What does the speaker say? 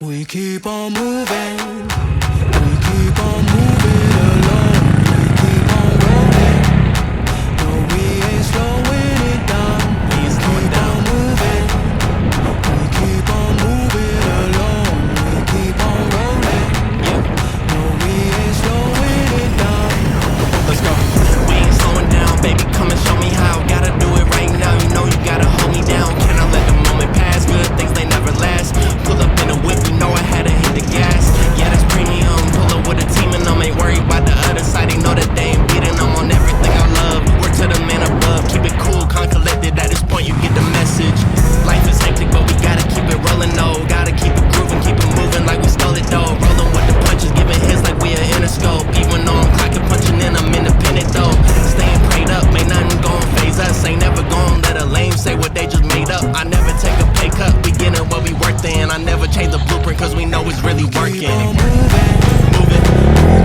We keep on moving, we keep on moving along, we keep on rolling. No, we ain't slowing it down. We keep on moving, we keep on moving along, we keep on rolling. No, we ain't slowing it down. Let's go. We ain't slowing down, baby. Come and show me how. Gotta do it right now. You know you gotta hold me down. Can I let the moment pass? Good things they never last. Pull up in a whip, you know I had to hit the gas. Yeah, that's premium. Pull up with a team and I'm ain't worried about the other side. They know that they ain't beating. I'm on everything I love. Work to the man above. Keep it cool, calm, collected. At this point, you get the message. Life is hectic, but we gotta keep it rolling, though. Gotta keep it grooving, keep it moving like we stole it, though. Rolling with the punches, giving hits like we are Interscope. Even though I'm clocking, punching in, I'm independent, though. Staying prayed up, ain't nothing gon' phase us. Ain't never gon' let a lame say what they just made up. I never take a pay cut, we getting what we worked in. I never change the blueprint, cause we know it's really working. Keep on moving, Move it.